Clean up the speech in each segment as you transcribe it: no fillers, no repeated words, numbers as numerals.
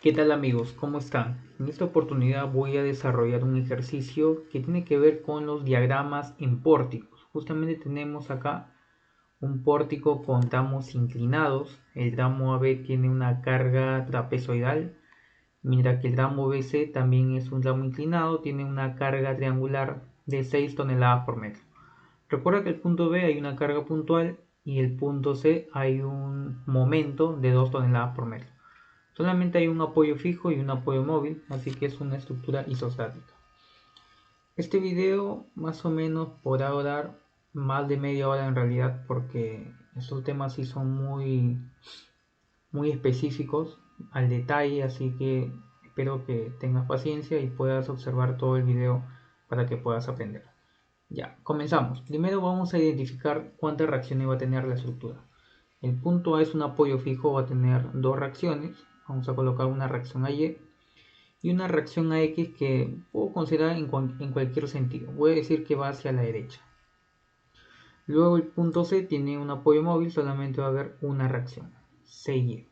¿Qué tal amigos? ¿Cómo están? En esta oportunidad voy a desarrollar un ejercicio que tiene que ver con los diagramas en pórticos. Justamente tenemos acá un pórtico con tramos inclinados. El tramo AB tiene una carga trapezoidal, mientras que el tramo BC también es un tramo inclinado, tiene una carga triangular de 6 toneladas por metro. Recuerda que el punto B hay una carga puntual y el punto C hay un momento de 2 toneladas por metro. Solamente hay un apoyo fijo y un apoyo móvil, así que es una estructura isostática. Este video más o menos podrá durar más de media hora en realidad, porque estos temas sí son muy específicos al detalle, así que espero que tengas paciencia y puedas observar todo el video para que puedas aprender. Ya, comenzamos. Primero vamos a identificar cuántas reacciones va a tener la estructura. El punto A es un apoyo fijo, va a tener dos reacciones. Vamos a colocar una reacción a y una reacción a X que puedo considerar en cualquier sentido. Voy a decir que va hacia la derecha. Luego el punto C tiene un apoyo móvil, solamente va a haber una reacción, CY.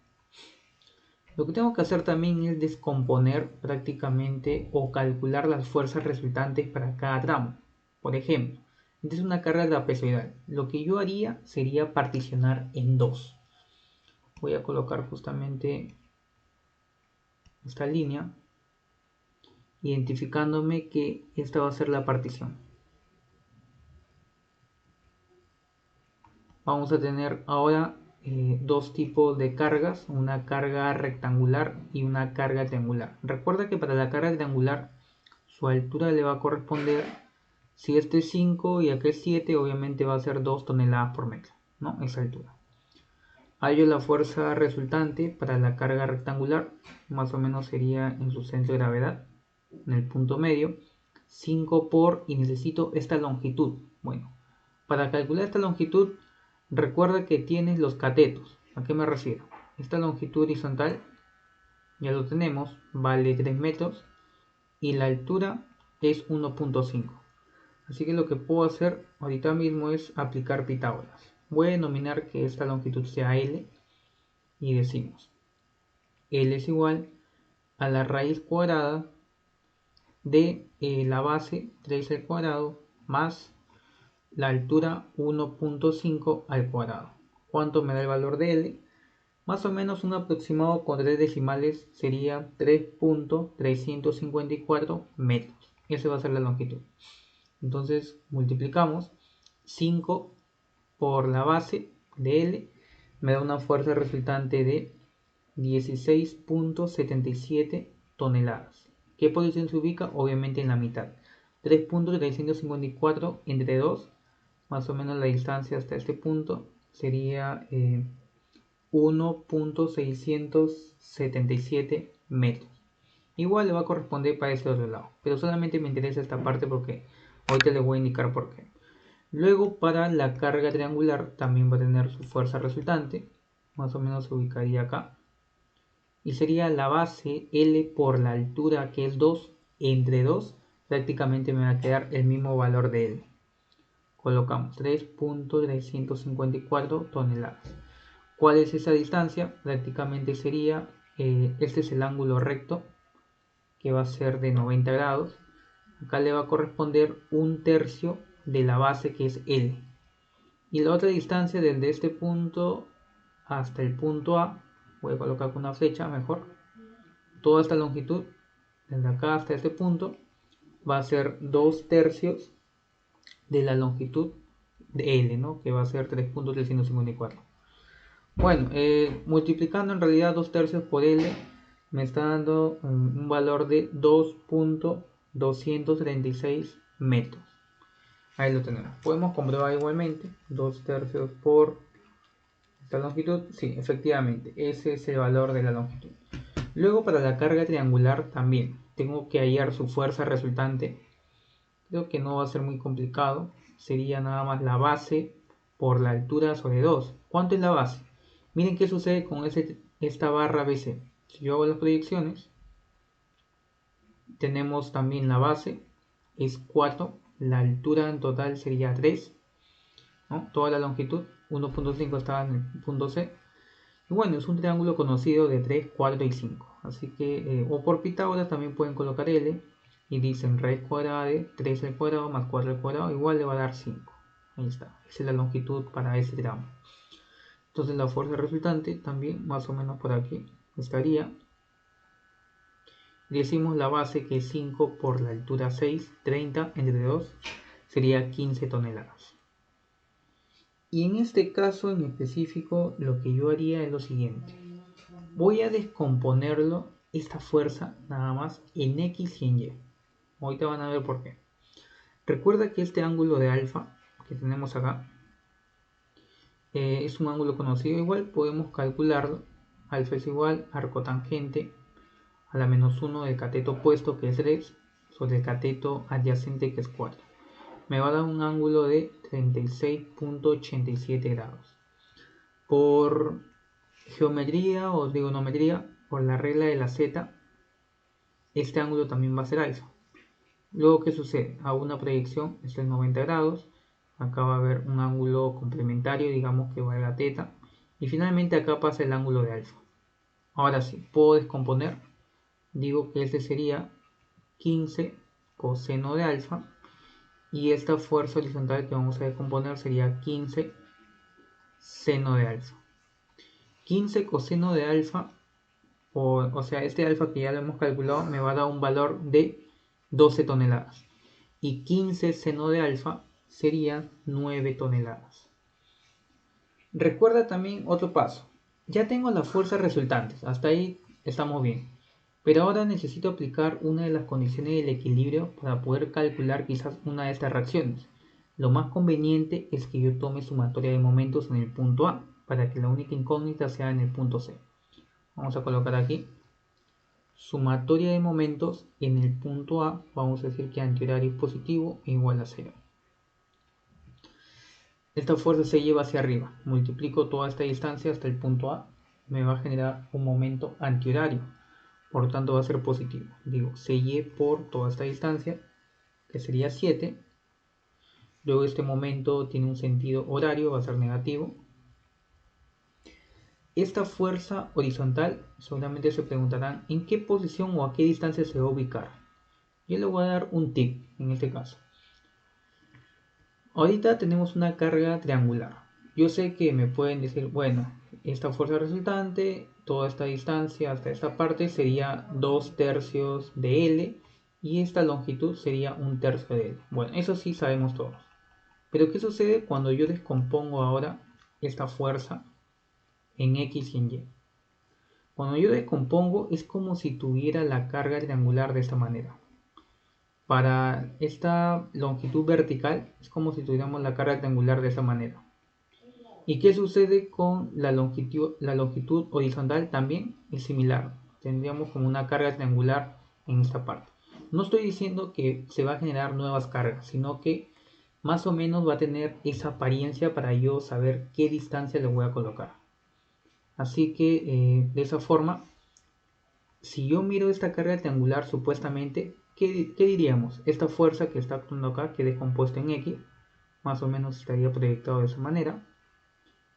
Lo que tengo que hacer también es descomponer prácticamente o calcular las fuerzas resultantes para cada tramo. Por ejemplo, esta es una carga trapezoidal. Lo que yo haría sería particionar en dos. Voy a colocar justamente esta línea, identificándome que esta va a ser la partición. Vamos a tener ahora dos tipos de cargas, una carga rectangular y una carga triangular. Recuerda que para la carga triangular su altura le va a corresponder, si este es 5 y aquel es 7, obviamente va a ser 2 toneladas por metro, ¿no? Esa altura. Hallo la fuerza resultante para la carga rectangular, más o menos sería en su centro de gravedad, en el punto medio, 5 por, y necesito esta longitud. Bueno, para calcular esta longitud, recuerda que tienes los catetos. ¿A qué me refiero? Esta longitud horizontal, ya lo tenemos, vale 3 metros, y la altura es 1.5. Así que lo que puedo hacer ahorita mismo es aplicar Pitágoras. Voy a denominar que esta longitud sea L, y decimos L es igual a la raíz cuadrada de la base 3 al cuadrado más la altura 1.5 al cuadrado. ¿Cuánto me da el valor de L? Más o menos un aproximado con 3 decimales sería 3.354 metros. Esa va a ser la longitud. Entonces multiplicamos 5 por la base de L, me da una fuerza resultante de 16.77 toneladas. ¿Qué posición se ubica? Obviamente en la mitad. 3.354 entre 2, más o menos la distancia hasta este punto sería 1.677 metros. Igual le va a corresponder para ese otro lado, pero solamente me interesa esta parte porque ahorita le voy a indicar por qué. Luego para la carga triangular también va a tener su fuerza resultante, más o menos se ubicaría acá, y sería la base L por la altura, que es 2, entre 2, prácticamente me va a quedar el mismo valor de L. Colocamos 3.354 toneladas. ¿Cuál es esa distancia? Prácticamente sería, este es el ángulo recto, que va a ser de 90 grados. Acá le va a corresponder un tercio de la base, que es L. Y la otra distancia desde este punto hasta el punto A, voy a colocar con una flecha mejor, toda esta longitud, desde acá hasta este punto, va a ser 2 tercios de la longitud de L, ¿no? Que va a ser 3.354. Bueno, multiplicando en realidad 2 tercios por L, me está dando un valor de 2.236 metros. Ahí lo tenemos. Podemos comprobar igualmente 2 tercios por esta longitud. Sí, efectivamente, ese es el valor de la longitud. Luego para la carga triangular también tengo que hallar su fuerza resultante. Creo que no va a ser muy complicado. Sería nada más la base por la altura sobre 2. ¿Cuánto es la base? Miren qué sucede con esta barra BC. Si yo hago las proyecciones, tenemos también la base, es 4. La altura en total sería 3, ¿no? Toda la longitud, 1.5 estaba en el punto C. Y bueno, es un triángulo conocido de 3, 4 y 5. Así que, o por Pitágoras también pueden colocar L y dicen raíz cuadrada de 3 al cuadrado más 4 al cuadrado igual le va a dar 5. Ahí está, esa es la longitud para este tramo. Entonces la fuerza resultante también más o menos por aquí estaría. Decimos la base que es 5 por la altura 6, 30 entre 2 sería 15 toneladas. Y en este caso en específico lo que yo haría es lo siguiente. Voy a descomponerlo, esta fuerza, nada más en X y en Y. Ahorita van a ver por qué. Recuerda que este ángulo de alfa que tenemos acá es un ángulo conocido. Igual podemos calcularlo. Alfa es igual arco tangente a la menos 1 del cateto opuesto, que es 3, sobre el cateto adyacente, que es 4. Me va a dar un ángulo de 36.87 grados. Por geometría o trigonometría, por la regla de la z, este ángulo también va a ser alfa. Luego, ¿qué sucede? Hago una proyección, esto es 90 grados. Acá va a haber un ángulo complementario, digamos que valga teta. Y finalmente acá pasa el ángulo de alfa. Ahora sí, puedo descomponer. Digo que este sería 15 coseno de alfa. Y esta fuerza horizontal que vamos a descomponer sería 15 seno de alfa. 15 coseno de alfa, o sea, este alfa que ya lo hemos calculado, me va a dar un valor de 12 toneladas. Y 15 seno de alfa serían 9 toneladas. Recuerda también otro paso. Ya tengo las fuerzas resultantes, hasta ahí estamos bien. Pero ahora necesito aplicar una de las condiciones del equilibrio para poder calcular quizás una de estas reacciones. Lo más conveniente es que yo tome sumatoria de momentos en el punto A, para que la única incógnita sea en el punto C. Vamos a colocar aquí sumatoria de momentos en el punto A. Vamos a decir que antihorario positivo e igual a 0. Esta fuerza se lleva hacia arriba. Multiplico toda esta distancia hasta el punto A. Me va a generar un momento antihorario. Por tanto va a ser positivo. Digo, CY por toda esta distancia, que sería 7. Luego este momento tiene un sentido horario, va a ser negativo. Esta fuerza horizontal, seguramente se preguntarán en qué posición o a qué distancia se va a ubicar. Yo le voy a dar un tip en este caso. Ahorita tenemos una carga triangular. Yo sé que me pueden decir, bueno, esta fuerza resultante, toda esta distancia hasta esta parte sería 2/3 de L y esta longitud sería 1/3 de L. Bueno, eso sí sabemos todos. Pero ¿qué sucede cuando yo descompongo ahora esta fuerza en X y en Y? Cuando yo descompongo es como si tuviera la carga triangular de esta manera. Para esta longitud vertical es como si tuviéramos la carga triangular de esta manera. ¿Y qué sucede con la longitud? La longitud horizontal también es similar. Tendríamos como una carga triangular en esta parte. No estoy diciendo que se va a generar nuevas cargas, sino que más o menos va a tener esa apariencia para yo saber qué distancia le voy a colocar. Así que de esa forma, si yo miro esta carga triangular supuestamente, ¿qué diríamos? Esta fuerza que está actuando acá, que es compuesta en X, más o menos estaría proyectado de esa manera.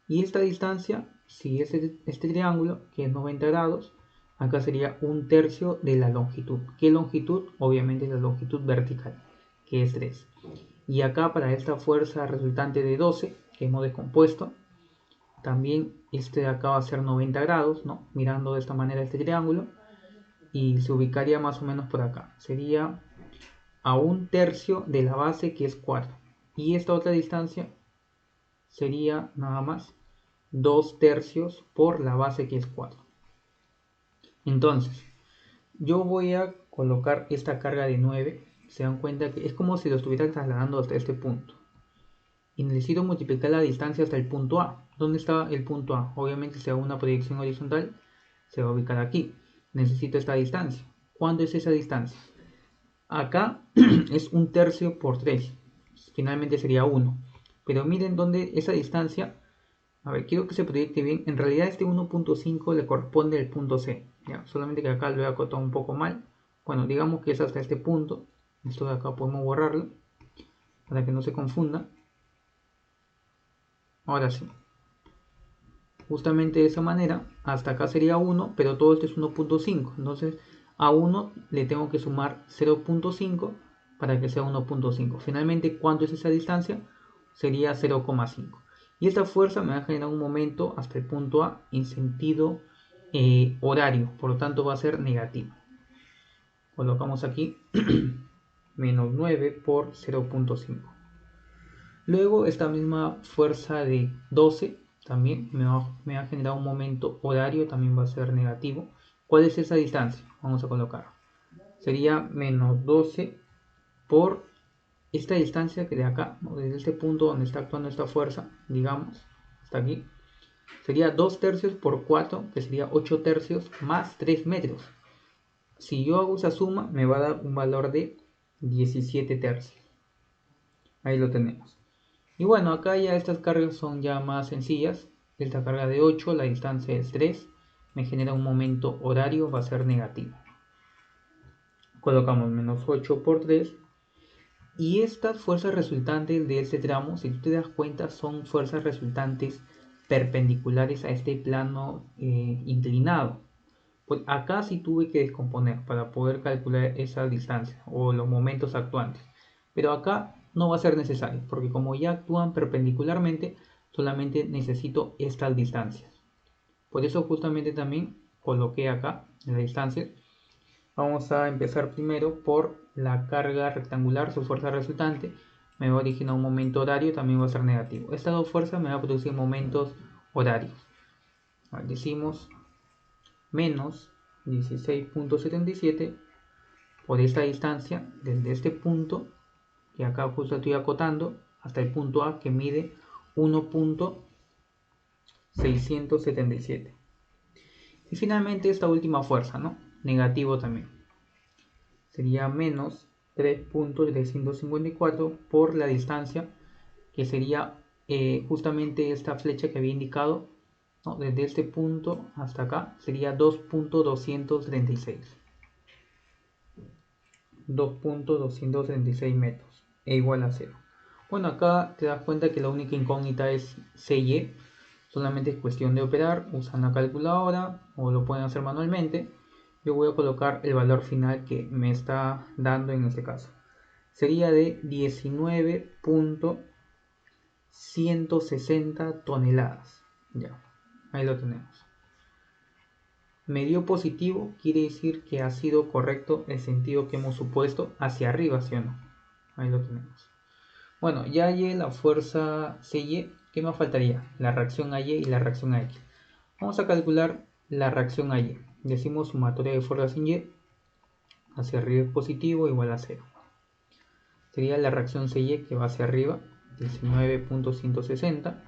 Y esta distancia, si es este triángulo, que es 90 grados, acá sería 1/3 de la longitud. ¿Qué longitud? Obviamente la longitud vertical, que es 3. Y acá para esta fuerza resultante de 12, que hemos descompuesto, también este de acá va a ser 90 grados, ¿no? Mirando de esta manera este triángulo. Y se ubicaría más o menos por acá. Sería a 1/3 de la base, que es 4. Y esta otra distancia sería nada más 2/3 por la base, que es 4. Entonces, yo voy a colocar esta carga de 9. Se dan cuenta que es como si lo estuviera trasladando hasta este punto. Y necesito multiplicar la distancia hasta el punto A. ¿Dónde está el punto A? Obviamente si hago una proyección horizontal, se va a ubicar aquí. Necesito esta distancia. ¿Cuánto es esa distancia? Acá es 1/3 por 3. Finalmente sería 1. Pero miren dónde esa distancia. A ver, quiero que se proyecte bien. En realidad este 1.5 le corresponde al punto C. ¿Ya? Solamente que acá lo he acotado un poco mal. Bueno, digamos que es hasta este punto. Esto de acá podemos borrarlo para que no se confunda. Ahora sí. justamente de esa manera. Hasta acá sería 1, pero todo esto es 1.5. Entonces a 1 le tengo que sumar 0.5 para que sea 1.5. Finalmente, ¿cuánto es esa distancia? Sería 0,5. Y esta fuerza me va a generar un momento hasta el punto A en sentido horario, por lo tanto va a ser negativo. Colocamos aquí menos 9 por 0.5. Luego esta misma fuerza de 12 también me va a generar un momento horario, también va a ser negativo. ¿Cuál es esa distancia? Vamos a colocar. Sería menos 12 por esta distancia que de acá, ¿no? Desde este punto donde está actuando esta fuerza, digamos, hasta aquí, sería 2 tercios por 4, que sería 8 tercios más 3 metros. Si yo hago esa suma, me va a dar un valor de 17 tercios. Ahí lo tenemos. Y bueno, acá ya estas cargas son ya más sencillas. Esta carga de 8, la distancia es 3, me genera un momento horario, va a ser negativo. Colocamos menos 8 por 3. Y estas fuerzas resultantes de este tramo, si tú te das cuenta, son fuerzas resultantes perpendiculares a este plano inclinado. Pues acá sí tuve que descomponer para poder calcular esa distancia o los momentos actuantes. Pero acá no va a ser necesario, porque como ya actúan perpendicularmente, solamente necesito estas distancias. Por eso justamente también coloqué acá en la distancia. Vamos a empezar primero por la carga rectangular, su fuerza resultante. Me va a originar un momento horario, también va a ser negativo. Estas dos fuerzas me van a producir momentos horarios. Decimos menos 16.77 por esta distancia desde este punto que acá justo estoy acotando hasta el punto A que mide 1.677. Y finalmente esta última fuerza, ¿no? Negativo también. Sería menos 3.354 por la distancia que sería justamente esta flecha que había indicado, ¿no? Desde este punto hasta acá sería 2.236. 2.236 metros e igual a 0. Bueno, acá te das cuenta que la única incógnita es CY. Solamente es cuestión de operar, usan la calculadora o lo pueden hacer manualmente. Yo voy a colocar el valor final que me está dando en este caso. Sería de 19.160 toneladas. Ya, ahí lo tenemos. Me dio positivo, quiere decir que ha sido correcto el sentido que hemos supuesto hacia arriba, ¿sí o no? Ahí lo tenemos. Bueno, ya hallé la fuerza CY. ¿Qué me faltaría? La reacción a Y y la reacción a X. Vamos a calcular la reacción a Y. Decimos sumatoria de fuerzas en Y. Hacia arriba es positivo, igual a 0. Sería la reacción CY que va hacia arriba, 19.160.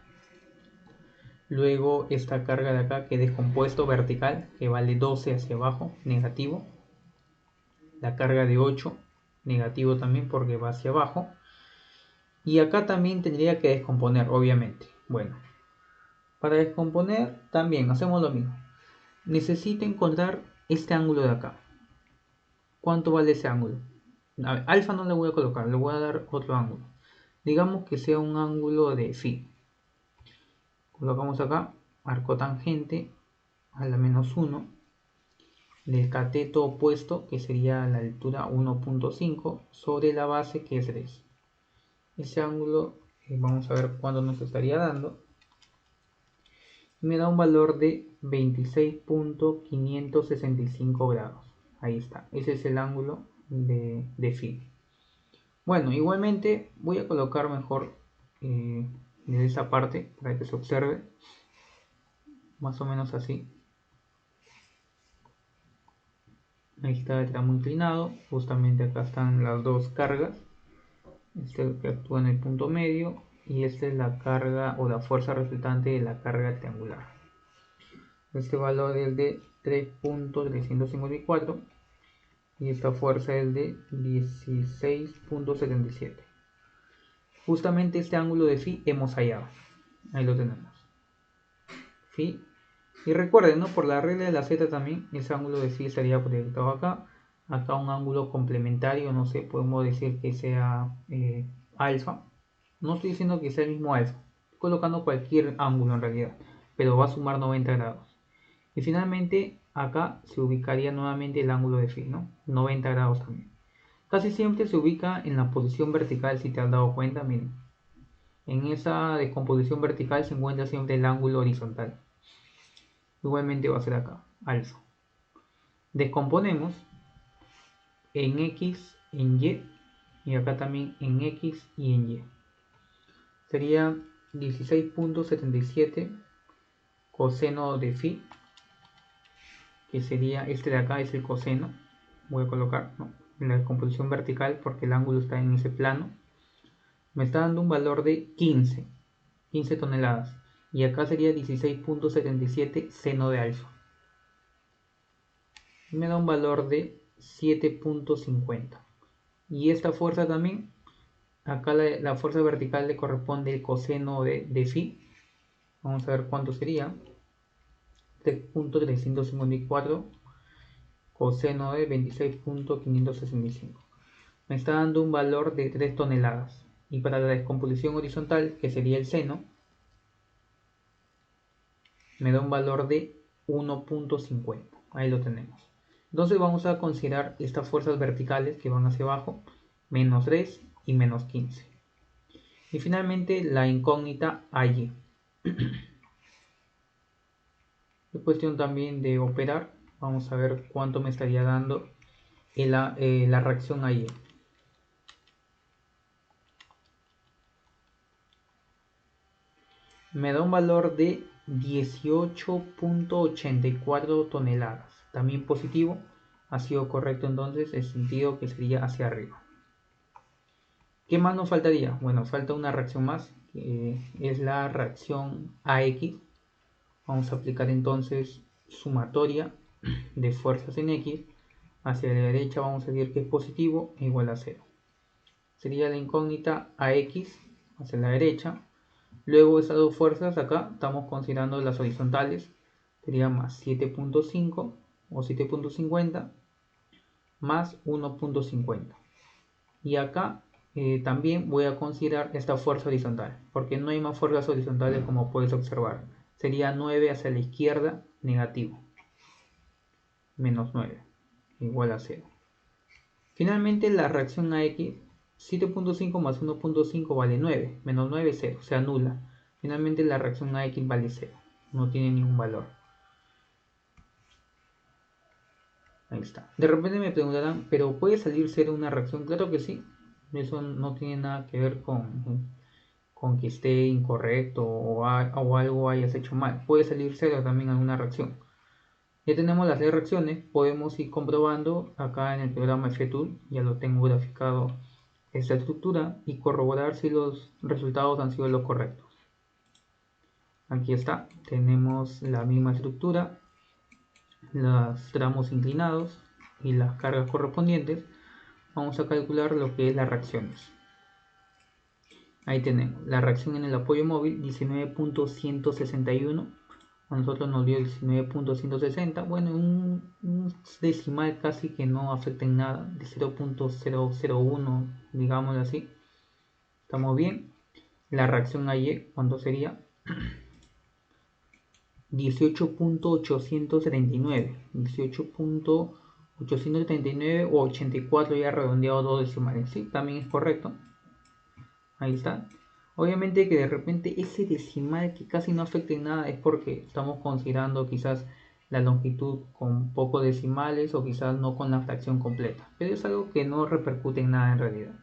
Luego esta carga de acá que es descompuesto vertical, que vale 12 hacia abajo, negativo. La carga de 8, negativo también porque va hacia abajo. Y acá también tendría que descomponer, obviamente. Bueno, para descomponer también hacemos lo mismo. Necesito encontrar este ángulo de acá. ¿Cuánto vale ese ángulo? A ver, alfa no le voy a colocar, le voy a dar otro ángulo. Digamos que sea un ángulo de phi. Colocamos acá, arco tangente a la menos 1 del cateto opuesto, que sería la altura 1.5, sobre la base que es 3. Ese ángulo, vamos a ver cuándo nos estaría dando. Me da un valor de 26.565 grados. Ahí está, ese es el ángulo de phi. Bueno, igualmente voy a colocar mejor de esa parte para que se observe más o menos así. Ahí está el tramo inclinado, justamente acá están las dos cargas, este que actúa en el punto medio y esta es la carga o la fuerza resultante de la carga triangular. Este valor es de 3.354 y esta fuerza es de 16.77. Justamente este ángulo de phi hemos hallado. Ahí lo tenemos. Phi. Y recuerden, ¿no? Por la regla de la z también, ese ángulo de phi estaría proyectado acá. Acá un ángulo complementario, no sé, podemos decir que sea alfa. No estoy diciendo que sea el mismo alfa. Estoy colocando cualquier ángulo en realidad. pero va a sumar 90 grados. Y finalmente acá se ubicaría nuevamente el ángulo de phi, ¿no? 90 grados también. Casi siempre se ubica en la posición vertical, si te has dado cuenta, miren. En esa descomposición vertical se encuentra siempre el ángulo horizontal. Igualmente va a ser acá, alfa. Descomponemos en X, en Y, y acá también en X y en Y. Sería 16.77 coseno de phi, que sería este de acá, es el coseno. Voy a colocar, ¿no?, en la descomposición vertical porque el ángulo está en ese plano. Me está dando un valor de 15 toneladas. Y acá sería 16.77 seno de alfa. Me da un valor de 7.50. Y esta fuerza también, acá la fuerza vertical le corresponde el coseno de phi. Vamos a ver cuánto sería. 3.354 coseno de 26.565. Me está dando un valor de 3 toneladas. Y para la descomposición horizontal, que sería el seno, me da un valor de 1.50. Ahí lo tenemos. Entonces vamos a considerar estas fuerzas verticales que van hacia abajo, menos 3 y menos 15. Y finalmente la incógnita AY. Es cuestión también de operar. Vamos a ver cuánto me estaría dando la reacción AY. Me da un valor de 18.84 toneladas. También positivo. Ha sido correcto entonces el sentido que sería hacia arriba. ¿Qué más nos faltaría? Bueno, falta una reacción más, que es la reacción AX. Vamos a aplicar entonces sumatoria de fuerzas en X. Hacia la derecha vamos a decir que es positivo e igual a 0. Sería la incógnita AX hacia la derecha. Luego esas dos fuerzas acá estamos considerando las horizontales. Sería más 7.5 o 7.50 más 1.50. Y acá también voy a considerar esta fuerza horizontal, porque no hay más fuerzas horizontales como puedes observar. Sería 9 hacia la izquierda, negativo. Menos 9, igual a 0. Finalmente la reacción AX, 7.5 más 1.5 vale 9, menos 9 0, se anula. Finalmente la reacción AX vale 0, no tiene ningún valor. Ahí está. De repente me preguntarán, ¿pero puede salir 0 una reacción? Claro que sí. Eso no tiene nada que ver con que esté incorrecto o algo hayas hecho mal. Puede salir 0 también alguna reacción. Ya tenemos las 6 reacciones. Podemos ir comprobando acá en el programa FTool. Ya lo tengo graficado esta estructura y corroborar si los resultados han sido los correctos. Aquí está. Tenemos la misma estructura, los tramos inclinados y las cargas correspondientes. Vamos a calcular lo que es las reacciones. Ahí tenemos la reacción en el apoyo móvil, 19.161. A nosotros nos dio 19.160. Bueno, un decimal casi que no afecta en nada, de 0.001, digamos así. Estamos bien. La reacción AY, ¿cuánto sería? 18.839. 18.839 o 84, ya redondeado dos decimales. Sí, también es correcto. Ahí está. Obviamente que de repente ese decimal que casi no afecta en nada es porque estamos considerando quizás la longitud con pocos decimales o quizás no con la fracción completa. Pero es algo que no repercute en nada en realidad.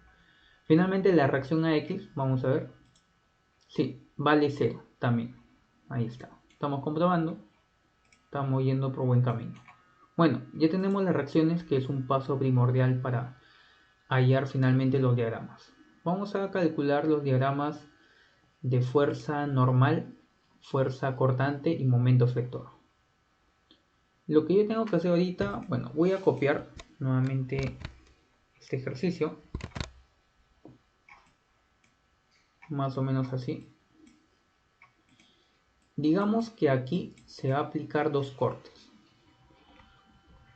Finalmente la reacción AX, vamos a ver. Sí, vale 0 también. Ahí está. Estamos comprobando. Estamos yendo por buen camino. Bueno, ya tenemos las reacciones, que es un paso primordial para hallar finalmente los diagramas. Vamos a calcular los diagramas de fuerza normal, fuerza cortante y momento flector. Lo que yo tengo que hacer ahorita, bueno, voy a copiar nuevamente este ejercicio, más o menos así. Digamos que aquí se va a aplicar dos cortes.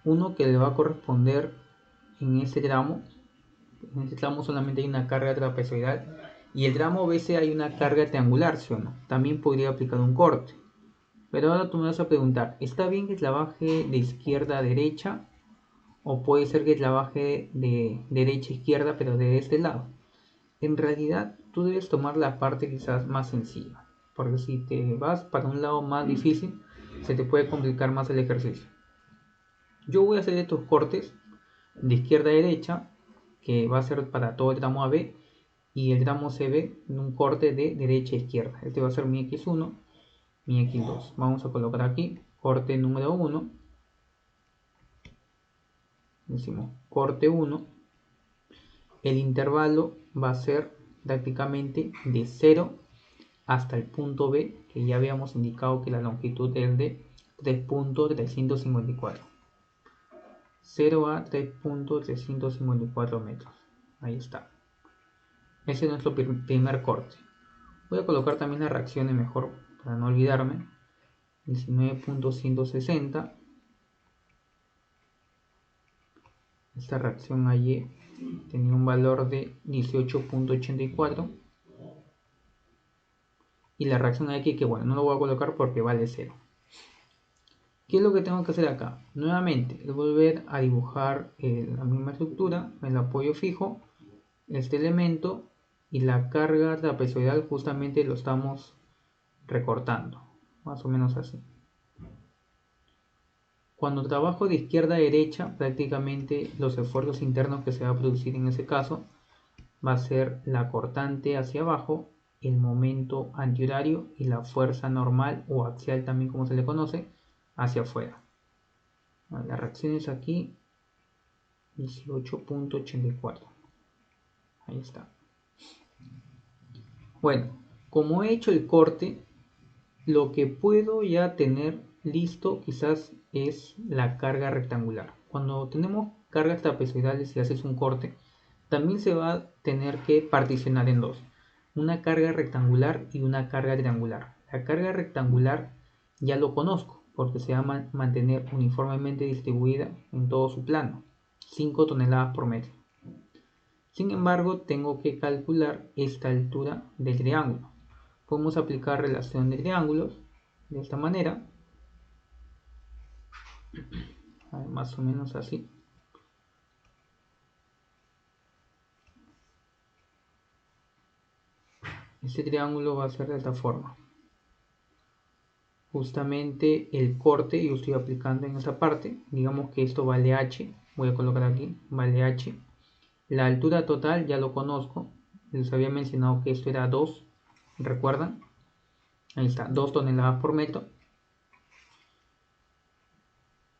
Uno que le va a corresponder en este tramo. En este tramo solamente hay una carga trapezoidal. Y el tramo BC hay una carga triangular, ¿sí o no? También podría aplicar un corte. Pero ahora tú me vas a preguntar, ¿está bien que la baje de izquierda a derecha? O puede ser que la baje de derecha a izquierda, pero de este lado. En realidad, tú debes tomar la parte quizás más sencilla. Porque si te vas para un lado más difícil, se te puede complicar más el ejercicio. Yo voy a hacer estos cortes de izquierda a derecha, que va a ser para todo el tramo AB, y el tramo CB en un corte de derecha a izquierda. Este va a ser mi X1, mi X2. Vamos a colocar aquí corte número 1. Decimos corte 1. El intervalo va a ser prácticamente de 0 hasta el punto B, que ya habíamos indicado que la longitud es de 3.354. 0 a 3.354 metros. Ahí está. Ese es nuestro primer corte. Voy a colocar también las reacciones mejor para no olvidarme. 19.160. Esta reacción allí tenía un valor de 18.84. Y la reacción aquí, que bueno, no lo voy a colocar porque vale 0. ¿Qué es lo que tengo que hacer acá? Nuevamente, es volver a dibujar la misma estructura, el apoyo fijo, este elemento y la carga trapezoidal justamente lo estamos recortando, más o menos así. Cuando trabajo de izquierda a derecha, prácticamente los esfuerzos internos que se va a producir en ese caso va a ser la cortante hacia abajo, el momento antihorario y la fuerza normal o axial también como se le conoce, hacia afuera. Las reacciones aquí 18.84. Ahí está. Bueno, como he hecho el corte, lo que puedo ya tener listo quizás es la carga rectangular. Cuando tenemos cargas trapezoidales y haces un corte, también se va a tener que particionar en dos. Una carga rectangular y una carga triangular. La carga rectangular ya lo conozco porque se va a mantener uniformemente distribuida en todo su plano. 5 toneladas por metro. Sin embargo, tengo que calcular esta altura del triángulo. Podemos aplicar relación de triángulos de esta manera, más o menos así. Este triángulo va a ser de esta forma. Justamente el corte yo estoy aplicando en esta parte. Digamos que esto vale h. Voy a colocar aquí, vale h. La altura total ya lo conozco. Les había mencionado que esto era 2. ¿Recuerdan? Ahí está, 2 toneladas por metro.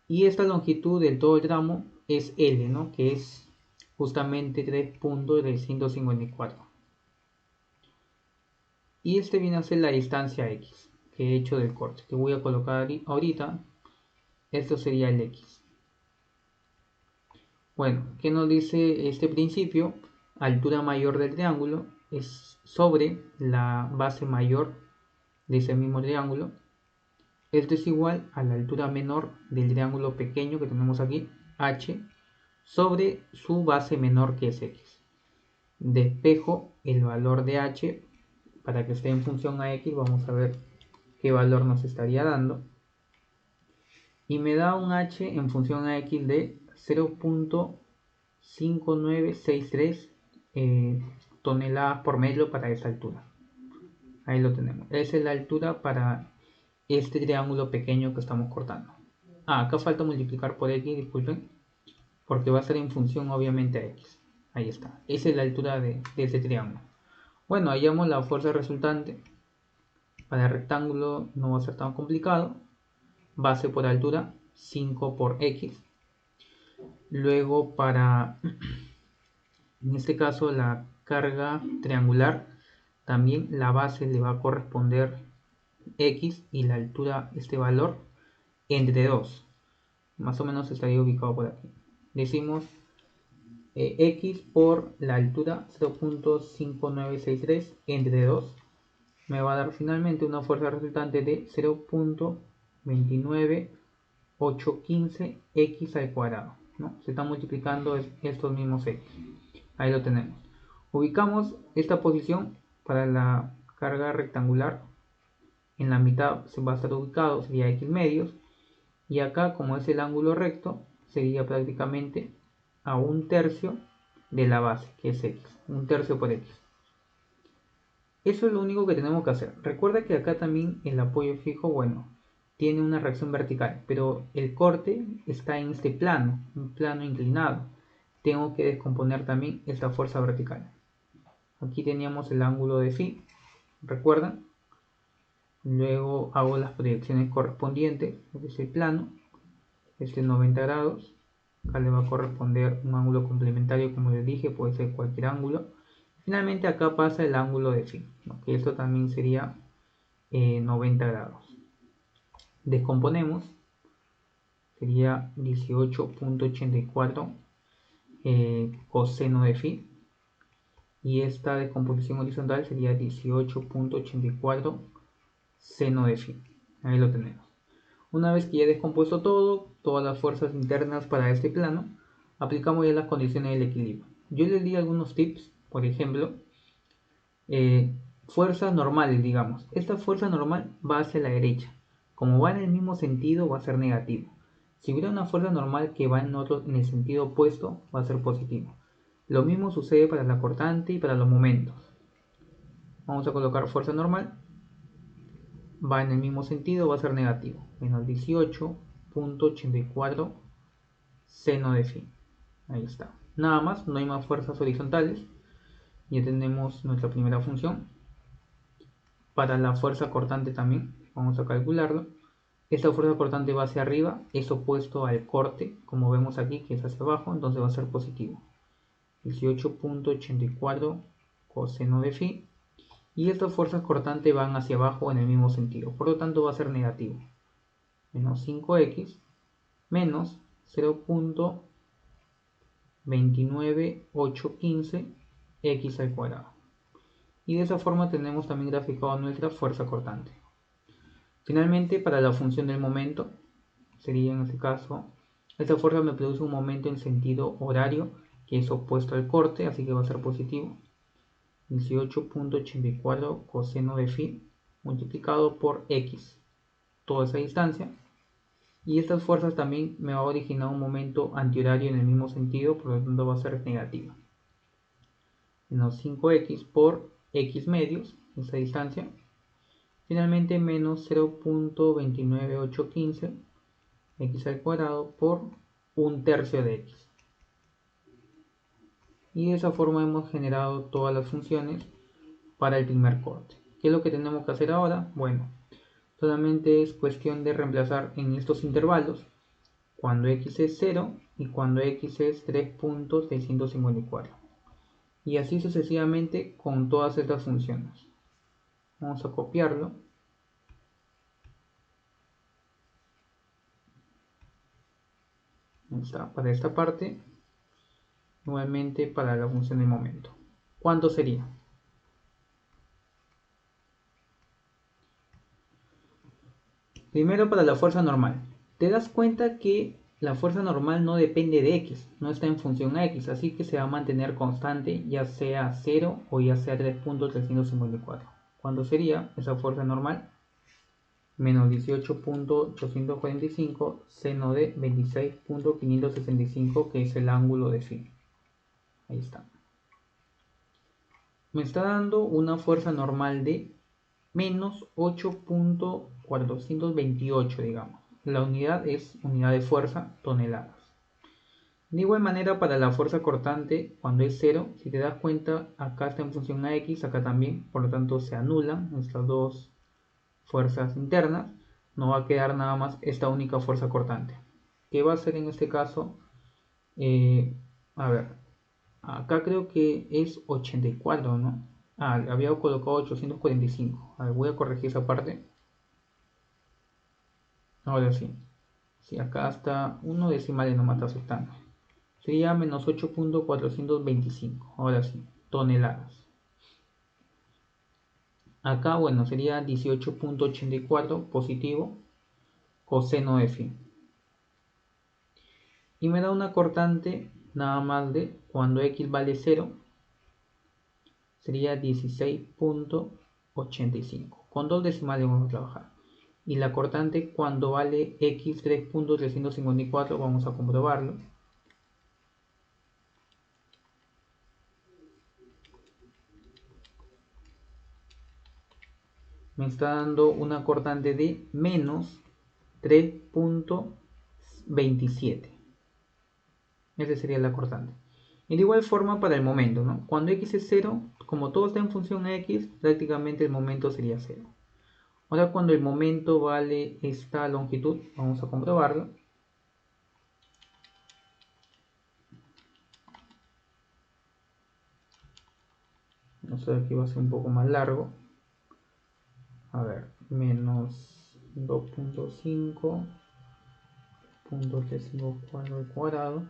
Y esta longitud del todo el tramo es L, ¿no? Que es justamente 3.354. Y este viene a ser la distancia X que he hecho del corte, que voy a colocar ahorita. Esto sería el X. Bueno, ¿qué nos dice este principio? Altura mayor del triángulo es sobre la base mayor de ese mismo triángulo. Esto es igual a la altura menor del triángulo pequeño que tenemos aquí, H, sobre su base menor que es X. Despejo el valor de H para que esté en función a X. Vamos a ver qué valor nos estaría dando. Y me da un H en función a X de 0.5963 toneladas por metro para esa altura. Ahí lo tenemos. Esa es la altura para este triángulo pequeño que estamos cortando. Acá falta multiplicar por X, disculpen, porque va a ser en función obviamente a X. Ahí está. Esa es la altura de este triángulo. Bueno, hallamos la fuerza resultante. Para el rectángulo no va a ser tan complicado. Base por altura 5 por X. Luego para, en este caso, la carga triangular, también la base le va a corresponder X y la altura, este valor, entre 2. Más o menos estaría ubicado por aquí. Decimos X por la altura 0.5963 entre 2. Me va a dar finalmente una fuerza resultante de 0.29815 X al cuadrado, ¿no? Se están multiplicando estos mismos X. Ahí lo tenemos. Ubicamos esta posición para la carga rectangular en la mitad se va a estar ubicado, sería x medios, y acá como es el ángulo recto, sería prácticamente a 1/3 de la base, que es x, 1/3 por x. Eso es lo único que tenemos que hacer. Recuerda que acá también el apoyo fijo, bueno, tiene una reacción vertical, pero el corte está en este plano, un plano inclinado. Tengo que descomponer también esta fuerza vertical. Aquí teníamos el ángulo de phi, ¿recuerdan? Luego hago las proyecciones correspondientes, es el plano, este 90 grados. Acá le va a corresponder un ángulo complementario, como les dije, puede ser cualquier ángulo. Finalmente acá pasa el ángulo de phi, ¿no? Que esto también sería 90 grados. Descomponemos, sería 18.84 coseno de phi, y esta descomposición horizontal sería 18.84 seno de phi. Ahí lo tenemos. Una vez que ya he descompuesto todo, todas las fuerzas internas para este plano, aplicamos ya las condiciones del equilibrio. Yo les di algunos tips, por ejemplo, fuerzas normales, digamos. Esta fuerza normal va hacia la derecha. Como va en el mismo sentido, va a ser negativo. Si hubiera una fuerza normal que va en el sentido opuesto, va a ser positivo. Lo mismo sucede para la cortante y para los momentos. Vamos a colocar fuerza normal. Va en el mismo sentido, va a ser negativo. Menos 18.84 seno de phi. Ahí está. Nada más, no hay más fuerzas horizontales. Ya tenemos nuestra primera función. Para la fuerza cortante también, vamos a calcularlo. Esta fuerza cortante va hacia arriba, es opuesto al corte, como vemos aquí, que es hacia abajo, entonces va a ser positivo. 18.84 coseno de phi. Y estas fuerzas cortantes van hacia abajo en el mismo sentido, por lo tanto va a ser negativo. Menos 5x menos 0.29815 x al cuadrado. Y de esa forma tenemos también graficado nuestra fuerza cortante. Finalmente, para la función del momento, sería en este caso, esta fuerza me produce un momento en sentido horario que es opuesto al corte, así que va a ser positivo. 18.84 coseno de phi multiplicado por x, toda esa distancia. Y estas fuerzas también me va a originar un momento antihorario en el mismo sentido, por lo tanto va a ser negativa. Menos 5x por x medios, esa distancia. Finalmente menos 0.29815 x al cuadrado por 1/3 de x. Y de esa forma hemos generado todas las funciones para el primer corte. ¿Qué es lo que tenemos que hacer ahora? Bueno, solamente es cuestión de reemplazar en estos intervalos cuando x es 0 y cuando x es 3.654. Y así sucesivamente con todas estas funciones. Vamos a copiarlo. Ahí está, para esta parte. Nuevamente para la función de momento. ¿Cuánto sería? Primero para la fuerza normal. Te das cuenta que la fuerza normal no depende de x, no está en función a x, así que se va a mantener constante ya sea 0 o ya sea 3.354. ¿Cuánto sería esa fuerza normal? Menos 18.845 seno de 26.565, que es el ángulo de phi. Ahí está. Me está dando una fuerza normal de menos 8.428, digamos. La unidad es unidad de fuerza, toneladas. De igual manera para la fuerza cortante, cuando es 0, si te das cuenta, acá está en función a x, acá también, por lo tanto se anulan nuestras dos fuerzas internas. No va a quedar nada más esta única fuerza cortante. ¿Qué va a ser en este caso? A ver, acá creo que es 84, ¿no? Había colocado 845. A ver, voy a corregir esa parte. Ahora sí. Sí, acá está uno decimal y no me está aceptando. Sería menos 8.425. Ahora sí, toneladas. Acá, bueno, sería 18.84 positivo coseno de phi. Y me da una cortante nada más de cuando x vale 0. Sería 16.85. Con dos decimales vamos a trabajar. Y la cortante cuando vale x 3.354 vamos a comprobarlo. Me está dando una cortante de menos 3.27. Esa sería la cortante. Y de igual forma para el momento, ¿no? Cuando x es 0, como todo está en función a x, prácticamente el momento sería 0. Ahora cuando el momento vale esta longitud, vamos a comprobarlo. No sé, aquí va a ser un poco más largo. A ver, menos 2.5.354 al cuadrado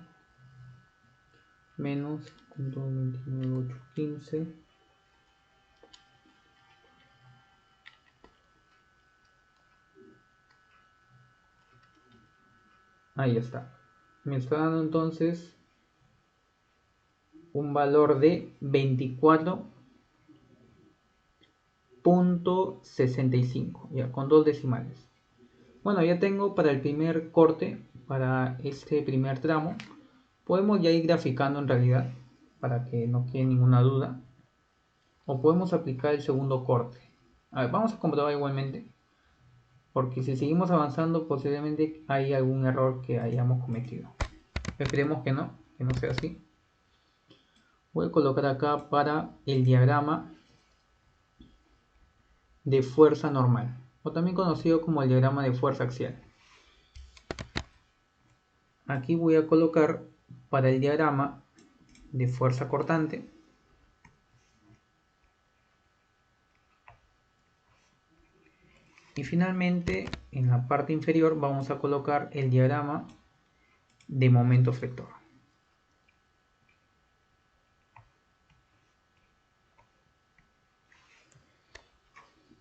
menos 0.29815. Ahí está. Me está dando entonces un valor de 24.65, ya con dos decimales. Bueno, ya tengo para el primer corte, para este primer tramo, podemos ya ir graficando en realidad, para que no quede ninguna duda. O podemos aplicar el segundo corte. A ver, vamos a comprobar igualmente, porque si seguimos avanzando posiblemente hay algún error que hayamos cometido. Esperemos que no sea así. Voy a colocar acá para el diagrama de fuerza normal, o también conocido como el diagrama de fuerza axial. Aquí voy a colocar para el diagrama de fuerza cortante. Y finalmente en la parte inferior vamos a colocar el diagrama de momento flector.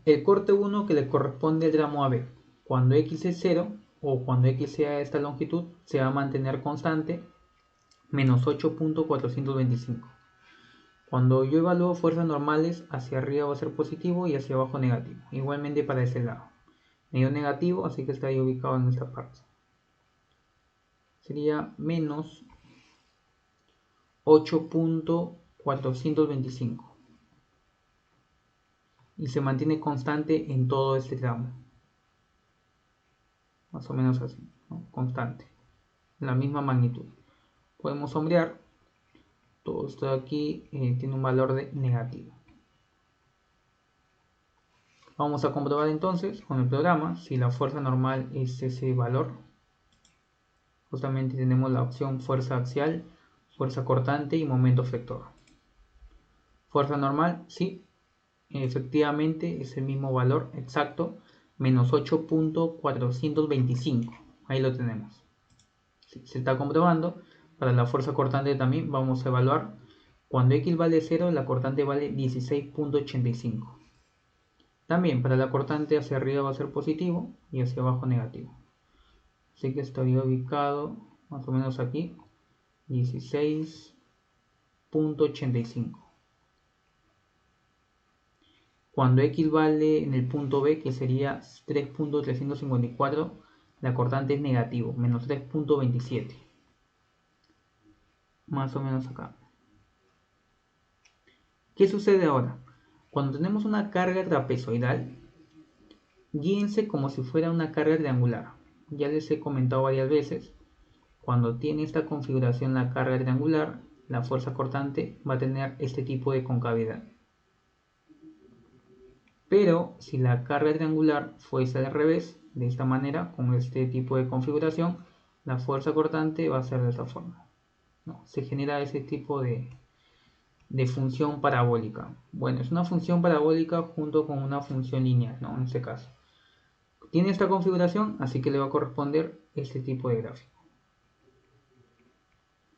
El corte 1 que le corresponde al tramo AB, cuando x es 0 o cuando x sea esta longitud, se va a mantener constante menos 8.425. Cuando yo evalúo fuerzas normales, hacia arriba va a ser positivo y hacia abajo negativo. Igualmente para ese lado. Medio negativo, así que está ahí ubicado en esta parte. Sería menos 8.425. Y se mantiene constante en todo este tramo. Más o menos así, ¿no? Constante. La misma magnitud. Podemos sombrear. Todo esto de aquí tiene un valor de negativo. Vamos a comprobar entonces con el programa si la fuerza normal es ese valor. Justamente tenemos la opción fuerza axial, fuerza cortante y momento flector. Fuerza normal, sí, efectivamente es el mismo valor exacto, menos 8.425. Ahí lo tenemos. Sí, se está comprobando. Para la fuerza cortante también vamos a evaluar. Cuando x vale 0, la cortante vale 16.85. También para la cortante hacia arriba va a ser positivo y hacia abajo negativo. Así que estaría ubicado más o menos aquí, 16.85. Cuando x vale en el punto B, que sería 3.354, la cortante es negativo, menos 3.27. Más o menos acá. ¿Qué sucede ahora? Cuando tenemos una carga trapezoidal, guíense como si fuera una carga triangular. Ya les he comentado varias veces, cuando tiene esta configuración la carga triangular, la fuerza cortante va a tener este tipo de concavidad. Pero si la carga triangular fuese al revés, de esta manera, con este tipo de configuración, la fuerza cortante va a ser de esta forma, ¿no? Se genera ese tipo de función parabólica. Bueno, es una función parabólica junto con una función lineal, ¿no? En este caso. Tiene esta configuración, así que le va a corresponder este tipo de gráfico.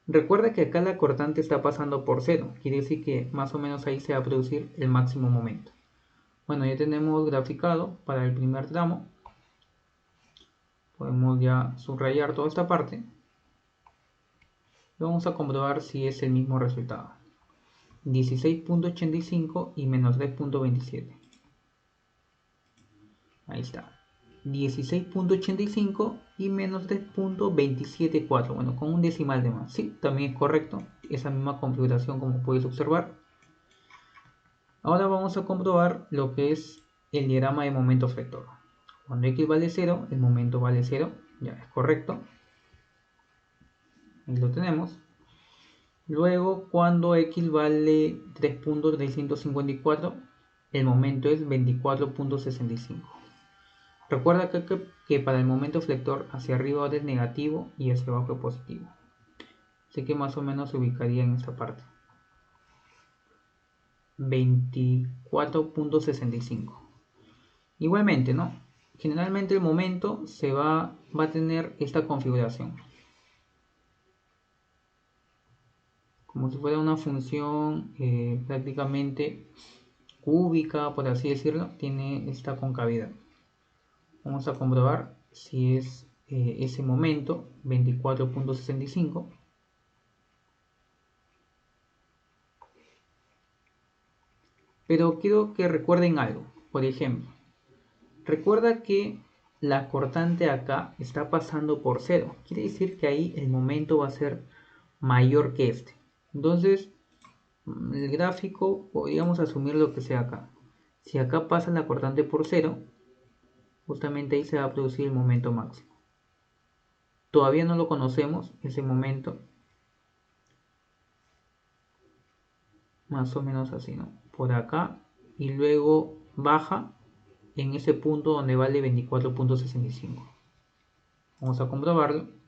Recuerda que acá la cortante está pasando por 0, quiere decir que más o menos ahí se va a producir el máximo momento. Bueno, ya tenemos graficado para el primer tramo. Podemos ya subrayar toda esta parte. Y vamos a comprobar si es el mismo resultado. 16.85 y menos 3.27. Ahí está. 16.85 y menos 3.274. Bueno, con un decimal de más. Sí, también es correcto. Esa misma configuración como puedes observar. Ahora vamos a comprobar lo que es el diagrama de momento flector. Cuando x vale 0, el momento vale 0. Ya es correcto. Ahí lo tenemos. Luego, cuando x vale 3.354, el momento es 24.65. Recuerda que para el momento flector hacia arriba ahora es negativo y hacia abajo es positivo. Así que más o menos se ubicaría en esta parte. 24.65. Igualmente, ¿no? Generalmente el momento va a tener esta configuración. Como si fuera una función prácticamente cúbica, por así decirlo, tiene esta concavidad. Vamos a comprobar si es ese momento 24.65. Pero quiero que recuerden algo. Por ejemplo, recuerda que la cortante acá está pasando por 0. Quiere decir que ahí el momento va a ser mayor que este. Entonces, el gráfico podríamos asumir lo que sea acá. Si acá pasa la cortante por 0, justamente ahí se va a producir el momento máximo. Todavía no lo conocemos, ese momento. Más o menos así, ¿no? Por acá. Y luego baja en ese punto donde vale 24.65. Vamos a comprobarlo.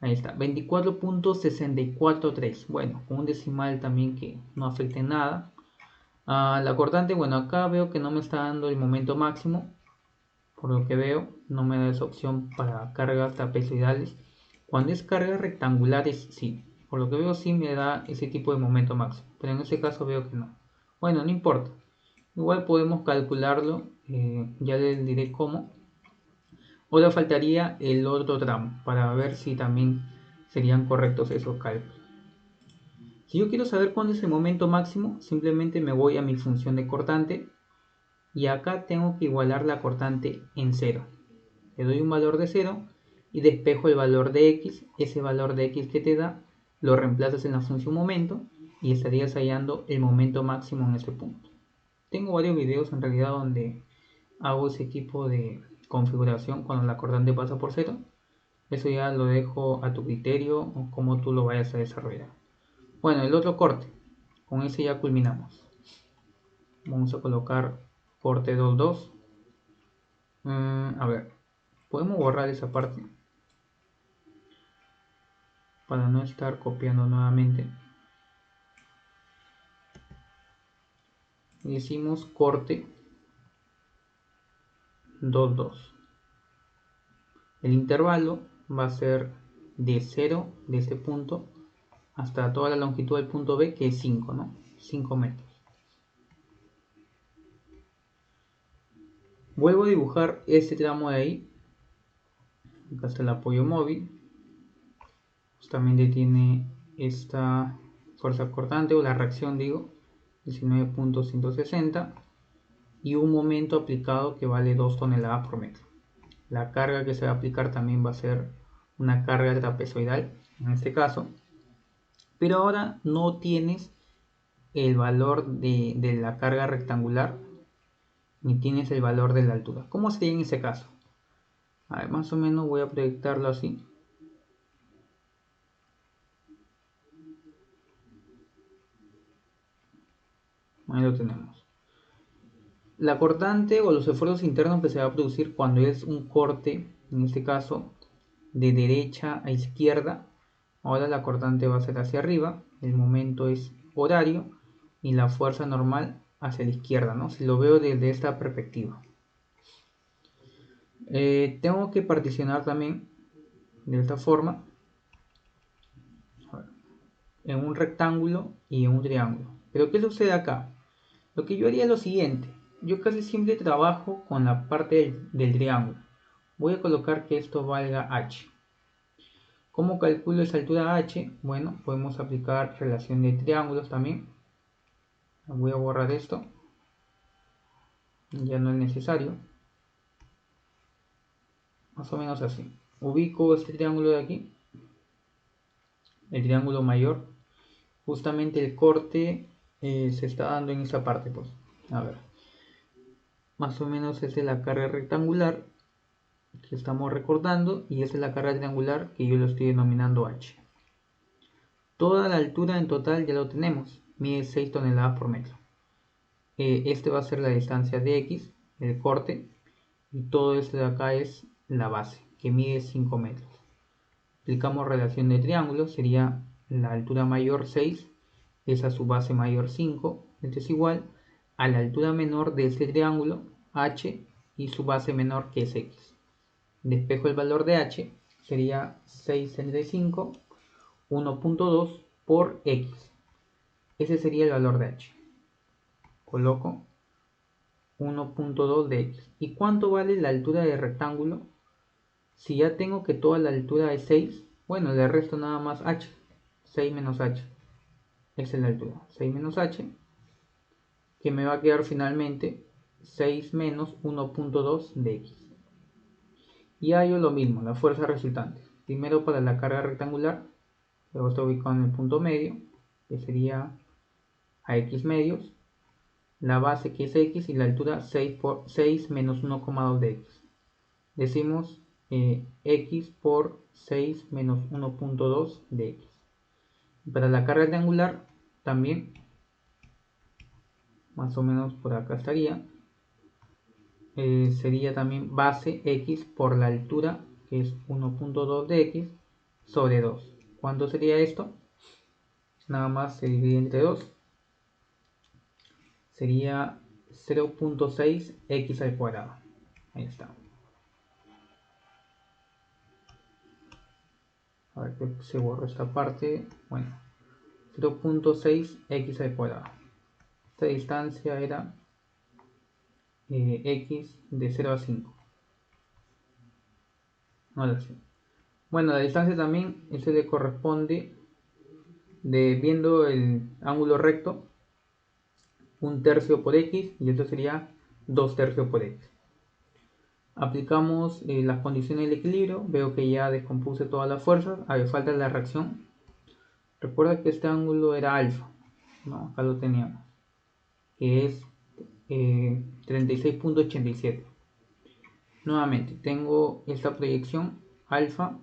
Ahí está, 24.643. Bueno, con un decimal también que no afecte en nada. La cortante, bueno, acá veo que no me está dando el momento máximo. Por lo que veo, no me da esa opción para cargas trapezoidales. Cuando es cargas rectangulares, sí. Por lo que veo, sí me da ese tipo de momento máximo. Pero en este caso veo que no. Bueno, no importa. Igual podemos calcularlo. Ya les diré cómo. Ahora faltaría el otro tramo para ver si también serían correctos esos cálculos. Si yo quiero saber cuándo es el momento máximo, simplemente me voy a mi función de cortante y acá tengo que igualar la cortante en 0. Le doy un valor de 0 y despejo el valor de x. Ese valor de x que te da lo reemplazas en la función momento y estarías hallando el momento máximo en ese punto. Tengo varios videos en realidad donde hago ese tipo de configuración cuando la cortante pasa por 0. Eso ya lo dejo a tu criterio o como tú lo vayas a desarrollar. Bueno, el otro corte. Con ese ya culminamos. Vamos a colocar corte 2.2. A ver, podemos borrar esa parte para no estar copiando nuevamente. Y decimos corte 2.2. El intervalo va a ser de 0 de este punto hasta toda la longitud del punto B, que es 5, ¿no? 5 metros. Vuelvo a dibujar este tramo de ahí. Acá está el apoyo móvil. Justamente tiene esta fuerza cortante o la reacción, digo, 19.160 y un momento aplicado que vale 2 toneladas por metro. La carga que se va a aplicar también va a ser una carga trapezoidal en este caso, pero ahora no tienes el valor de la carga rectangular ni tienes el valor de la altura. ¿Cómo sería en ese caso? A ver, más o menos voy a proyectarlo así. Ahí lo tenemos. La cortante o los esfuerzos internos que se va a producir cuando es un corte, en este caso de derecha a izquierda, ahora la cortante va a ser hacia arriba, el momento es horario y la fuerza normal hacia la izquierda, ¿no? Si lo veo desde esta perspectiva. Tengo que particionar también de esta forma en un rectángulo y en un triángulo. Pero ¿qué sucede acá? Lo que yo haría es lo siguiente. Yo casi siempre trabajo con la parte del triángulo. Voy a colocar que esto valga h. ¿Cómo calculo esa altura h? Bueno, podemos aplicar relación de triángulos también. Voy a borrar esto. Ya no es necesario. más o menos así. Ubico este triángulo de aquí, el triángulo mayor. Justamente el corte se está dando en esa parte, pues. A ver, más o menos esa es la carga rectangular que estamos recordando y esa es la carga triangular que yo lo estoy denominando H. Toda la altura en total ya lo tenemos, mide 6 toneladas por metro. Este va a ser la distancia de X, el corte, y todo esto de acá es la base, que mide 5 metros. Aplicamos relación de triángulo, sería la altura mayor 6, es a su base mayor 5, esto es igual a la altura menor de este triángulo, H, y su base menor que es X. Despejo el valor de H, sería 635, 1.2 por X. Ese sería el valor de H. Coloco 1.2 de X. ¿Y cuánto vale la altura del rectángulo? Si ya tengo que toda la altura es 6, bueno, le resto nada más H. 6 menos H. Esa es la altura. 6 menos H, que me va a quedar finalmente 6 menos 1.2 de X. Y hallo lo mismo, la fuerza resultante. Primero para la carga rectangular, luego está ubicado en el punto medio, que sería a X medios, la base que es X y la altura 6 menos 1,2 de X. Decimos X por 6 menos 1.2 de X. Para la carga rectangular también, más o menos por acá estaría, sería también base X por la altura, que es 1.2 de X, sobre 2. ¿Cuánto sería esto? Nada más se divide entre 2. Sería 0.6 X al cuadrado. Ahí está. A ver que se borra esta parte. Bueno, 0.6 X al cuadrado. Esta distancia era X de 0 a 5. Ahora sí. Bueno, la distancia también, eso le corresponde viendo el ángulo recto, 1/3 por X y esto sería 2/3 por X. Aplicamos las condiciones del equilibrio, veo que ya descompuse todas las fuerzas, falta la reacción. Recuerda que este ángulo era alfa, ¿no? Acá lo teníamos, que es 36.87. Nuevamente, tengo esta proyección alfa,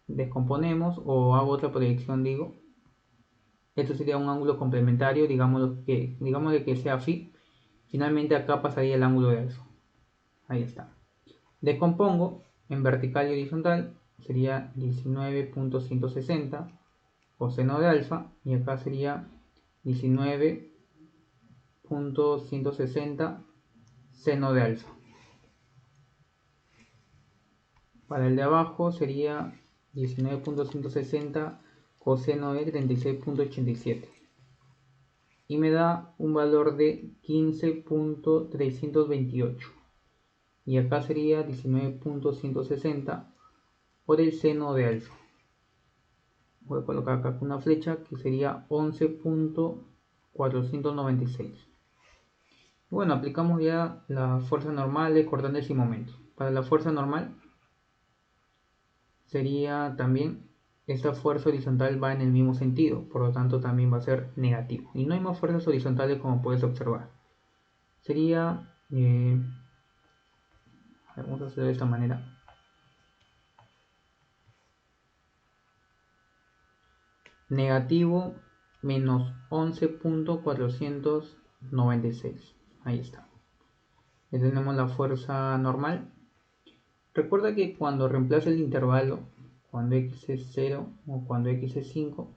descomponemos o hago otra proyección, digo. Esto sería un ángulo complementario, digámosle que sea phi. Finalmente acá pasaría el ángulo de alfa. Ahí está. Descompongo en vertical y horizontal, sería 19.160 coseno de alfa y acá sería 19.160 seno de alfa. Para el de abajo sería 19.160 coseno de 36.87 y me da un valor de 15.328 y acá sería 19.160 por el seno de alfa. Voy a colocar acá una flecha que sería 11.496. Bueno, aplicamos ya la fuerza normal de cortantes y momentos. Para la fuerza normal sería también, esta fuerza horizontal va en el mismo sentido, por lo tanto también va a ser negativo. Y no hay más fuerzas horizontales como puedes observar. Sería, vamos a hacerlo de esta manera. Negativo menos 11.496. Ahí está. Ya tenemos la fuerza normal. Recuerda que cuando reemplaza el intervalo, cuando x es 0 o cuando x es 5,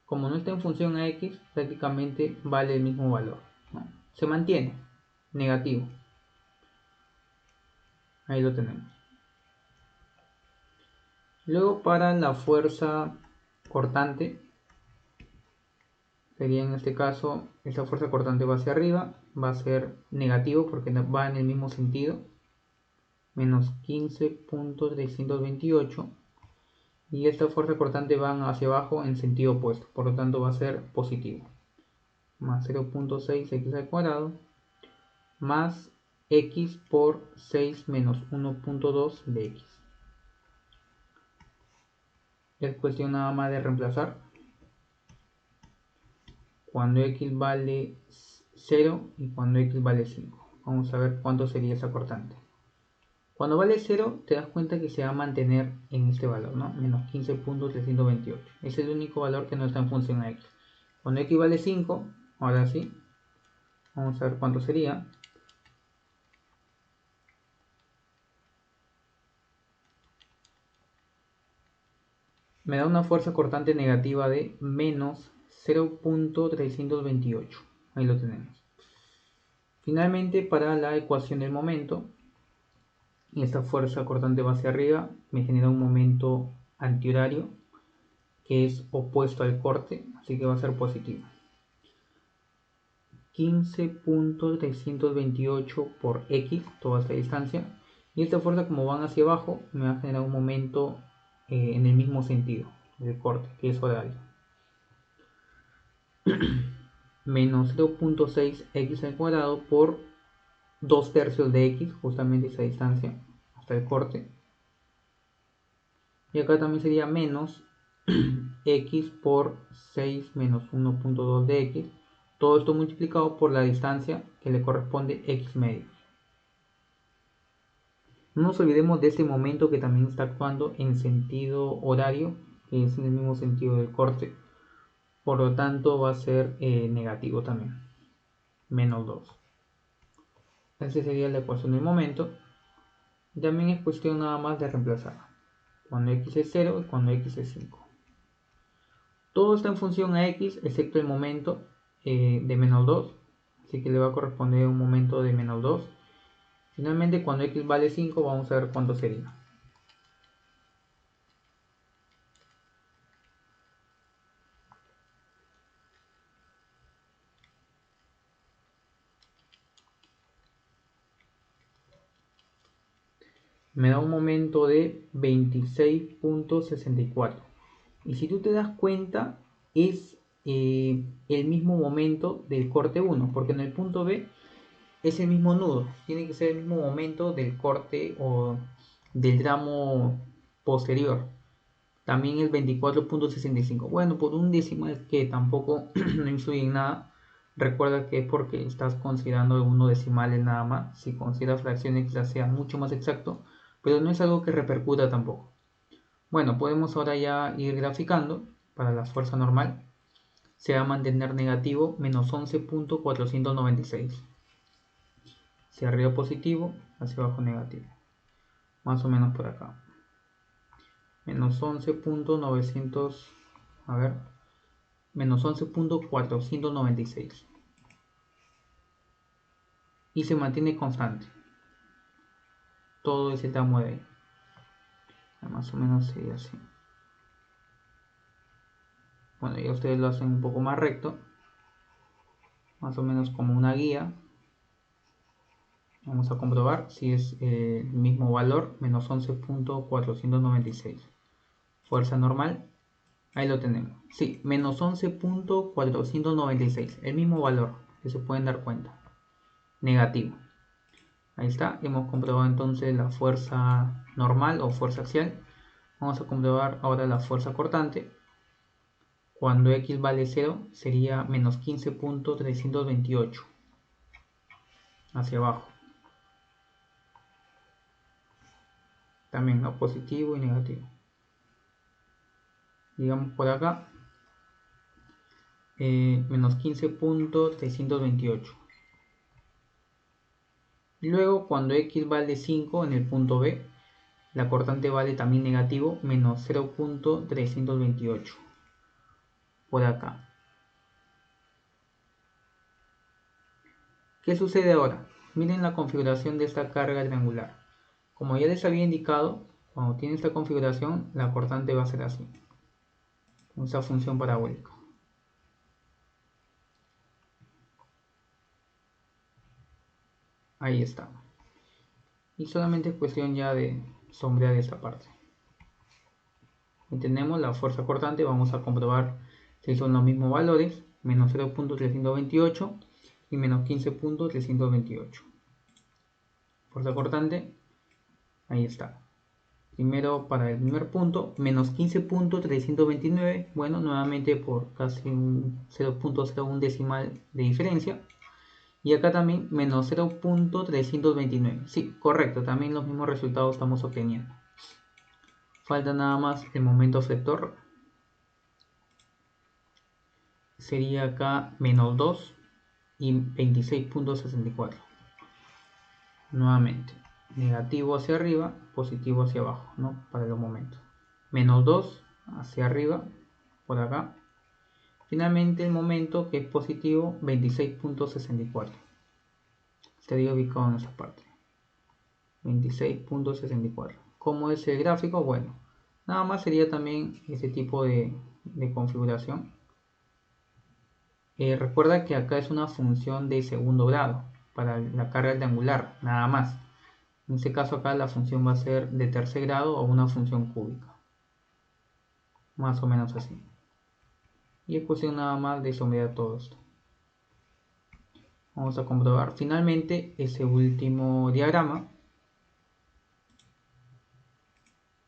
como no está en función a x, prácticamente vale el mismo valor, ¿no? Se mantiene negativo. Ahí lo tenemos. Luego para la fuerza cortante, sería en este caso, esta fuerza cortante va hacia arriba, va a ser negativo porque va en el mismo sentido, menos 15.328, y esta fuerza cortante van hacia abajo en sentido opuesto, por lo tanto va a ser positivo, más 0.6 x al cuadrado, más x por 6 menos 1.2 de x. Es cuestión nada más de reemplazar. Cuando x vale 0 y cuando x vale 5. Vamos a ver cuánto sería esa cortante. Cuando vale 0 te das cuenta que se va a mantener en este valor, ¿no? Menos 15.328. Es el único valor que no está en función a x. Cuando x vale 5, ahora sí, vamos a ver cuánto sería. Me da una fuerza cortante negativa de menos 0.328. Ahí lo tenemos. Finalmente, para la ecuación del momento, y esta fuerza cortante va hacia arriba, me genera un momento antihorario que es opuesto al corte, así que va a ser positivo. 15.328 por x, toda esta distancia, y esta fuerza, como van hacia abajo, me va a generar un momento en el mismo sentido del corte, que es horario. Menos 0.6 x al cuadrado por 2 tercios de x, justamente esa distancia hasta el corte. Y acá también sería menos x por 6 menos 1.2 de x. Todo esto multiplicado por la distancia que le corresponde x medio. No nos olvidemos de este momento que también está actuando en sentido horario, que es en el mismo sentido del corte. Por lo tanto va a ser negativo también. Menos 2. Esa sería la ecuación del momento. También es cuestión nada más de reemplazar. Cuando x es 0 y cuando x es 5. Todo está en función a x excepto el momento de menos 2. Así que le va a corresponder un momento de menos 2. Finalmente, cuando x vale 5, vamos a ver cuánto sería. Me da un momento de 26.64. Y si tú te das cuenta, es el mismo momento del corte 1, porque en el punto B es el mismo nudo. Tiene que ser el mismo momento del corte o del tramo posterior. También el 24.65. Bueno, por un decimal que tampoco no influye en nada. Recuerda que es porque estás considerando algunos decimales nada más. Si consideras fracciones quizás sea mucho más exacto, pero no es algo que repercuta tampoco. Bueno, podemos ahora ya ir graficando para la fuerza normal. Se va a mantener negativo menos 11.496. Hacia arriba positivo, hacia abajo negativo. Más o menos por acá. Menos 11.900, a ver, menos 11.496. Y se mantiene constante. Todo ese tramo de ahí. Más o menos sería así. Bueno, ya ustedes lo hacen un poco más recto. Más o menos como una guía. Vamos a comprobar si es el mismo valor, menos 11.496. Fuerza normal, ahí lo tenemos. Sí, menos 11.496, el mismo valor, que se pueden dar cuenta. Negativo. Ahí está, hemos comprobado entonces la fuerza normal o fuerza axial. Vamos a comprobar ahora la fuerza cortante. Cuando x vale 0 sería menos 15.328. Hacia abajo. También, ¿no? Positivo y negativo. Digamos por acá, menos 15.328. Luego, cuando x vale 5 en el punto B, la cortante vale también negativo, menos 0.328. Por acá. ¿Qué sucede ahora? Miren la configuración de esta carga triangular. Como ya les había indicado, cuando tiene esta configuración, la cortante va a ser así. Con esa función parabólica. Ahí está. Y solamente es cuestión ya de sombrear esta parte. Y tenemos la fuerza cortante, vamos a comprobar si son los mismos valores, menos 0.328 y menos 15.328. fuerza cortante, ahí está. Primero para el primer punto, menos 15.329, bueno, nuevamente por casi un 0.01 decimal de diferencia. Y acá también menos 0.329. Sí, correcto, también los mismos resultados estamos obteniendo. Falta nada más el momento flector. Sería acá menos 2 y 26.64. Nuevamente, negativo hacia arriba, positivo hacia abajo, ¿no? Para los momentos. Menos 2 hacia arriba, por acá. Finalmente el momento que es positivo, 26.64. Estaría ubicado en esa parte. 26.64. ¿Cómo es el gráfico? Bueno, nada más sería también ese tipo de configuración. Recuerda que acá es una función de segundo grado para la carga rectangular, nada más. En este caso acá la función va a ser de tercer grado o una función cúbica. Más o menos así. Y es cuestión nada más de someter todo esto. Vamos a comprobar finalmente ese último diagrama.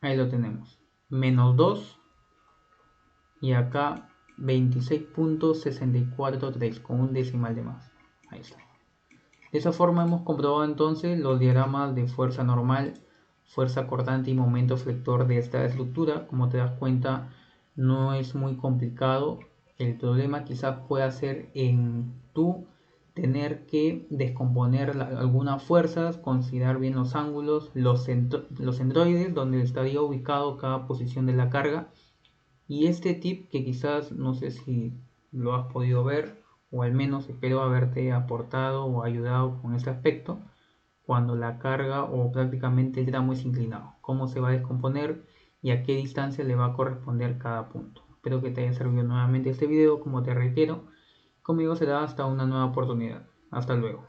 Ahí lo tenemos. Menos 2 y acá 26.643 con un decimal de más. Ahí está. De esa forma hemos comprobado entonces los diagramas de fuerza normal, fuerza cortante y momento flector de esta estructura. Como te das cuenta, no es muy complicado. El problema quizás pueda ser en tú tener que descomponer algunas fuerzas, considerar bien los ángulos, los centroides, donde estaría ubicado cada posición de la carga. Y este tip que quizás no sé si lo has podido ver o al menos espero haberte aportado o ayudado con este aspecto cuando la carga o prácticamente el tramo es inclinado, cómo se va a descomponer y a qué distancia le va a corresponder cada punto. Espero que te haya servido nuevamente este video, como te reitero, conmigo será hasta una nueva oportunidad. Hasta luego.